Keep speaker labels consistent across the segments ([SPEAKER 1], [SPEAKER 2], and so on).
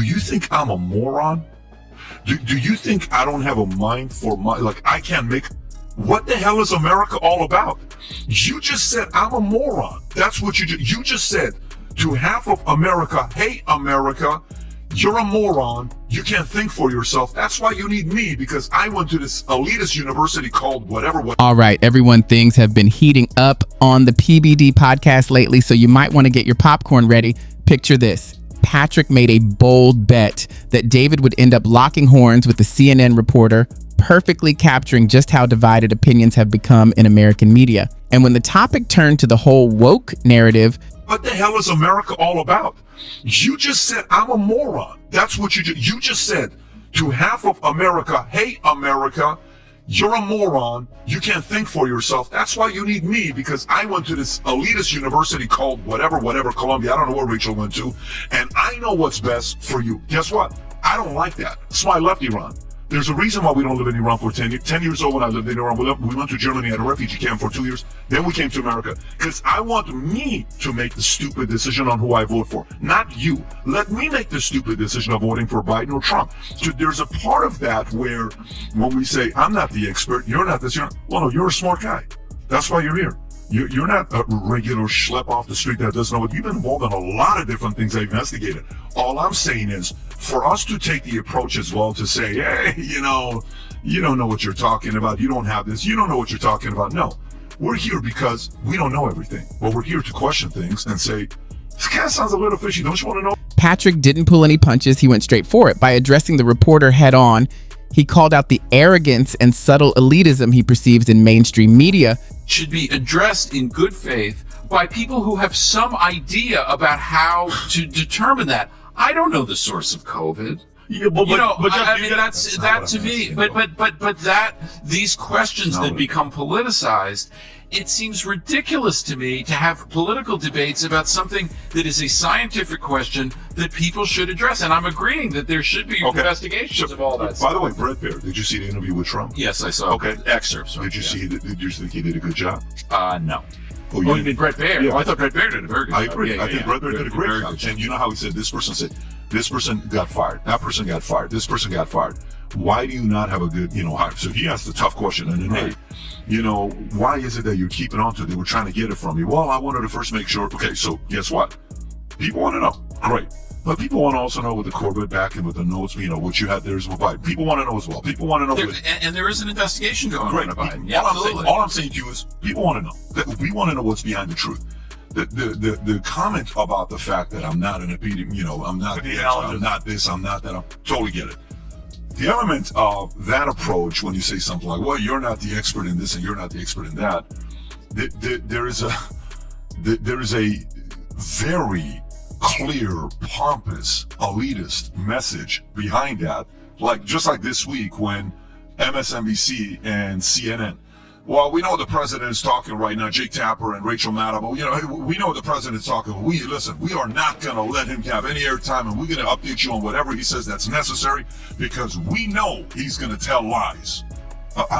[SPEAKER 1] you think I'm a moron? Do you think I don't have a mind for I can't make, what the hell is America all about? You just said I'm a moron. That's what you just said to half of America, hey America, you're a moron. You can't think for yourself. That's why you need me, because I went to this elitist university called whatever.
[SPEAKER 2] All right, everyone, things have been heating up on the PBD podcast lately, so you might want to get your popcorn ready. Picture this. Patrick made a bold bet that David would end up locking horns with the CNN reporter, perfectly capturing just how divided opinions have become in American media. And when the topic turned to the whole woke narrative,
[SPEAKER 1] what the hell is America all about? You just said I'm a moron. That's what you just said to half of America, hey America, you're a moron. You can't think for yourself. That's why you need me, because I went to this elitist university called whatever, Columbia. I don't know where Rachel went to. And I know what's best for you. Guess what? I don't like that. That's why I left Iran. There's a reason why we don't live in Iran for 10 years. 10 years old when I lived in Iran, we went to Germany at a refugee camp for 2 years. Then we came to America. Because I want me to make the stupid decision on who I vote for. Not you. Let me make the stupid decision of voting for Biden or Trump. So there's a part of that where when we say, I'm not the expert, you're not this, well, no, you're a smart guy. That's why you're here. You're not a regular schlep off the street that doesn't know what. You've been involved in a lot of different things I've investigated. All I'm saying is, for us to take the approach as well to say, hey, you don't know what you're talking about. You don't have this. You don't know what you're talking about. No, we're here because we don't know everything. But we're here to question things and say, this guy sounds a little fishy. Don't you want to know?
[SPEAKER 2] Patrick didn't pull any punches. He went straight for it. By addressing the reporter head on, he called out the arrogance and subtle elitism he perceives in mainstream media.
[SPEAKER 3] Should be addressed in good faith by people who have some idea about how to determine that. I don't know the source of COVID.
[SPEAKER 4] Yeah,
[SPEAKER 3] that to me. But these questions that become politicized, it seems ridiculous to me to have political debates about something that is a scientific question that people should address. And I'm agreeing that there should be investigations of all that stuff.
[SPEAKER 1] By the way, Brett Baer, did you see the interview with Trump?
[SPEAKER 3] Yes, I saw excerpts.
[SPEAKER 1] Did you think he did a good job?
[SPEAKER 3] No.
[SPEAKER 1] Oh,
[SPEAKER 3] you mean Brett Baer?
[SPEAKER 1] Yeah.
[SPEAKER 3] Oh, I thought Brett Baer did a very good job.
[SPEAKER 1] I agree. I think Brett Baer did a great job. And you know how he said, this person got fired. That person got fired. This person got fired. Why do you not have a good, hire? So he asked the tough question. And then, hey, why is it that you're keeping on to it? They were trying to get it from you. Well, I wanted to first make sure. Okay, so guess what? People want to know. Great. But people want to also know with the Corvette back and with the notes, what you had there is with Biden. People want to know as well. People want to know.
[SPEAKER 3] And there is an investigation going on about Biden.
[SPEAKER 1] Yeah, all I'm saying to you is people want to know. That we want to know what's behind the truth. The comment about the fact that I'm not an epidemiologist, I'm not I'm not this, I'm not that, I totally get it. The element of that approach, when you say something like, well, you're not the expert in this and you're not the expert in that, there is a very clear, pompous, elitist message behind that. Just like this week when MSNBC and CNN, well, we know the president is talking right now, Jake Tapper and Rachel Maddow, we know the president's talking. We are not going to let him have any airtime, and we're going to update you on whatever he says that's necessary, because we know he's going to tell lies.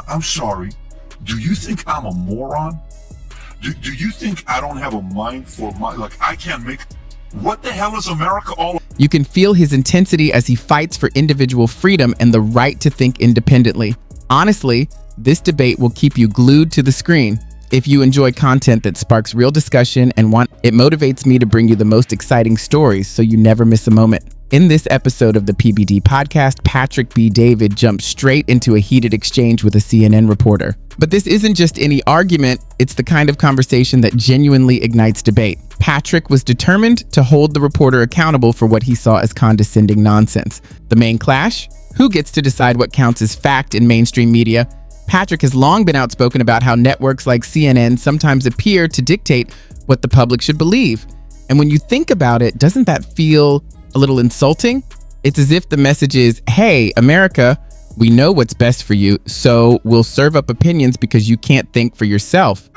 [SPEAKER 1] I'm sorry. Do you think I'm a moron? Do you think I don't have a mind for I can't make, what the hell is America all?
[SPEAKER 2] You can feel his intensity as he fights for individual freedom and the right to think independently. Honestly, this debate will keep you glued to the screen. If you enjoy content that sparks real discussion and it motivates me to bring you the most exciting stories so you never miss a moment. In this episode of the PBD podcast, Patrick B. David jumped straight into a heated exchange with a CNN reporter. But this isn't just any argument, it's the kind of conversation that genuinely ignites debate. Patrick was determined to hold the reporter accountable for what he saw as condescending nonsense. The main clash? Who gets to decide what counts as fact in mainstream media? Patrick has long been outspoken about how networks like CNN sometimes appear to dictate what the public should believe. And when you think about it, doesn't that feel a little insulting? It's as if the message is, hey, America, we know what's best for you, so we'll serve up opinions because you can't think for yourself.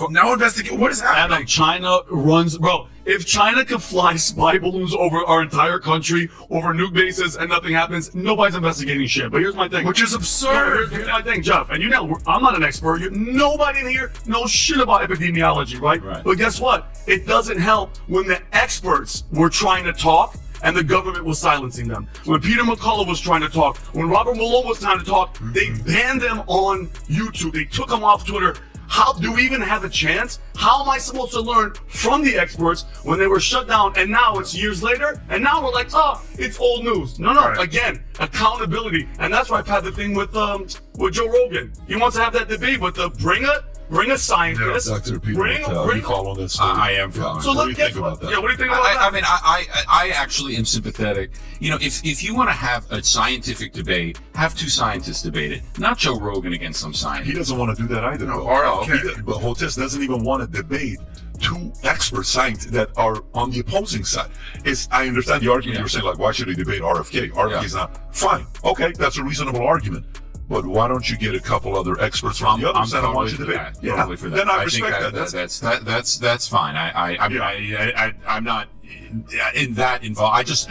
[SPEAKER 4] No investigation. What is happening? Adam, China runs, bro. If China could fly spy balloons over our entire country, over nuke bases, and nothing happens, nobody's investigating shit. But here's my thing.
[SPEAKER 3] Which is absurd.
[SPEAKER 4] Here's my thing, Jeff. And I'm not an expert. Nobody in here knows shit about epidemiology, right? But guess what? It doesn't help when the experts were trying to talk and the government was silencing them. When Peter McCullough was trying to talk, when Robert Malone was trying to talk, they banned them on YouTube. They took them off Twitter. How do we even have a chance? How am I supposed to learn from the experts when they were shut down and now it's years later? And now we're like, oh, it's old news. No,
[SPEAKER 1] Right.
[SPEAKER 4] again, accountability. And that's why I've had the thing with Joe Rogan. He wants to have that debate with bring a scientist.
[SPEAKER 5] Dr. Peter
[SPEAKER 4] Bring
[SPEAKER 5] McCullough, you follow this story?
[SPEAKER 3] I am following.
[SPEAKER 4] So
[SPEAKER 5] What do
[SPEAKER 4] let's
[SPEAKER 5] you
[SPEAKER 4] get
[SPEAKER 5] think about that?
[SPEAKER 4] Yeah, what do you think about that?
[SPEAKER 3] I mean, I actually am sympathetic. You know, if you want to have a scientific debate, have two scientists debate it, not Joe Rogan against some
[SPEAKER 1] He
[SPEAKER 3] scientist.
[SPEAKER 1] doesn't want to do that either.
[SPEAKER 3] No,
[SPEAKER 1] though.
[SPEAKER 3] okay.
[SPEAKER 1] But Hotez doesn't even want to debate two expert scientists that are on the opposing side. I understand the argument
[SPEAKER 3] Yeah.
[SPEAKER 1] you're saying, like, why should he debate RFK? RFK is not fine. Okay, that's a reasonable argument. But why don't you get a couple other experts from the other side? I want you to debate.
[SPEAKER 3] Totally for that.
[SPEAKER 1] Then I
[SPEAKER 3] think
[SPEAKER 1] respect that.
[SPEAKER 3] That's fine. I'm not in that involved. I just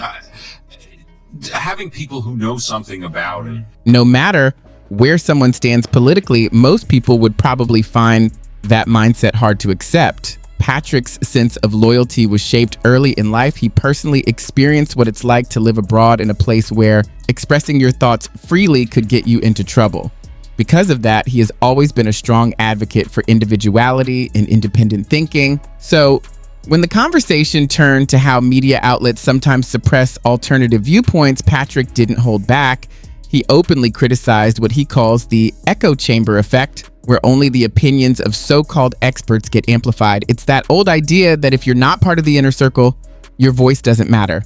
[SPEAKER 3] having people who know something about it.
[SPEAKER 2] No matter where someone stands politically, most people would probably find that mindset hard to accept. Patrick's sense of loyalty was shaped early in life. He personally experienced what it's like to live abroad in a place where expressing your thoughts freely could get you into trouble. Because of that, he has always been a strong advocate for individuality and independent thinking. So when the conversation turned to how media outlets sometimes suppress alternative viewpoints, Patrick didn't hold back. He openly criticized what he calls the echo chamber effect, where only the opinions of so-called experts get amplified. It's that old idea that if you're not part of the inner circle, your voice doesn't matter.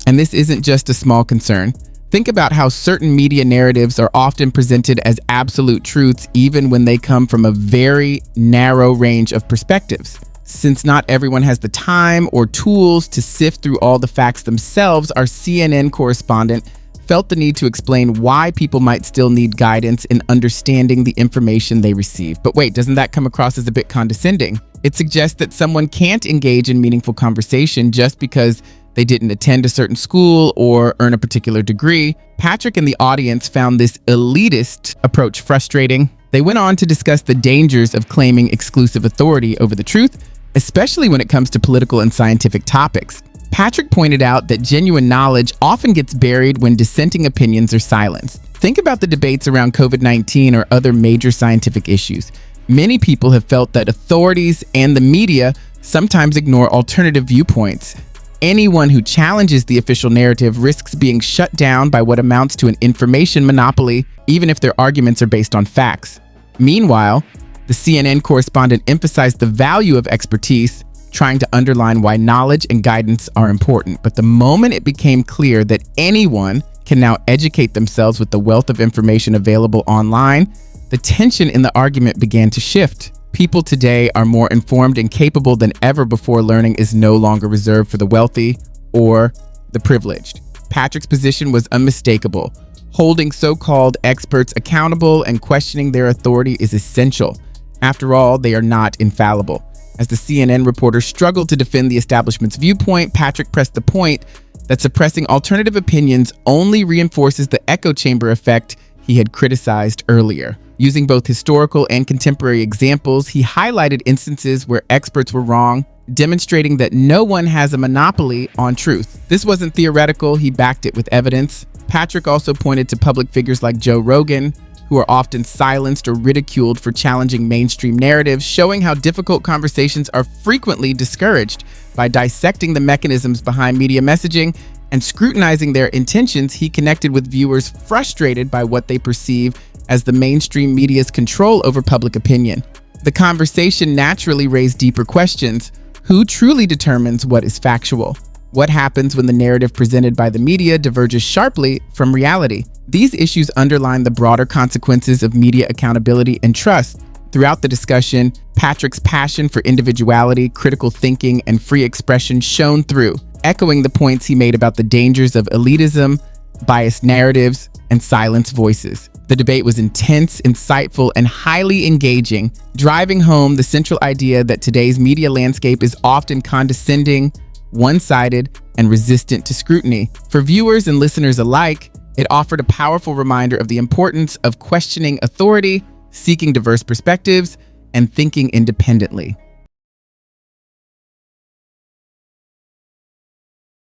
[SPEAKER 2] And this isn't just a small concern. Think about how certain media narratives are often presented as absolute truths, even when they come from a very narrow range of perspectives. Since not everyone has the time or tools to sift through all the facts themselves, our CNN correspondent felt the need to explain why people might still need guidance in understanding the information they receive. But wait, doesn't that come across as a bit condescending? It suggests that someone can't engage in meaningful conversation just because they didn't attend a certain school or earn a particular degree. Patrick and the audience found this elitist approach frustrating. They went on to discuss the dangers of claiming exclusive authority over the truth, especially when it comes to political and scientific topics. Patrick pointed out that genuine knowledge often gets buried when dissenting opinions are silenced. Think about the debates around COVID-19 or other major scientific issues. Many people have felt that authorities and the media sometimes ignore alternative viewpoints. Anyone who challenges the official narrative risks being shut down by what amounts to an information monopoly, even if their arguments are based on facts. Meanwhile, the CNN correspondent emphasized the value of expertise, trying to underline why knowledge and guidance are important. But the moment it became clear that anyone can now educate themselves with the wealth of information available online, the tension in the argument began to shift. People today are more informed and capable than ever before. Learning is no longer reserved for the wealthy or the privileged. Patrick's position was unmistakable. Holding so-called experts accountable and questioning their authority is essential. After all, they are not infallible. As the CNN reporter struggled to defend the establishment's viewpoint, Patrick pressed the point that suppressing alternative opinions only reinforces the echo chamber effect he had criticized earlier. Using both historical and contemporary examples, he highlighted instances where experts were wrong, demonstrating that no one has a monopoly on truth. This wasn't theoretical, he backed it with evidence. Patrick also pointed to public figures like Joe Rogan, who are often silenced or ridiculed for challenging mainstream narratives, showing how difficult conversations are frequently discouraged. By dissecting the mechanisms behind media messaging and scrutinizing their intentions, he connected with viewers frustrated by what they perceive as the mainstream media's control over public opinion. The conversation naturally raised deeper questions. Who truly determines what is factual? What happens when the narrative presented by the media diverges sharply from reality? These issues underline the broader consequences of media accountability and trust. Throughout the discussion, Patrick's passion for individuality, critical thinking, and free expression shone through, echoing the points he made about the dangers of elitism, biased narratives, and silenced voices. The debate was intense, insightful, and highly engaging, driving home the central idea that today's media landscape is often condescending, one-sided, and resistant to scrutiny. For viewers and listeners alike, it offered a powerful reminder of the importance of questioning authority, seeking diverse perspectives, and thinking independently.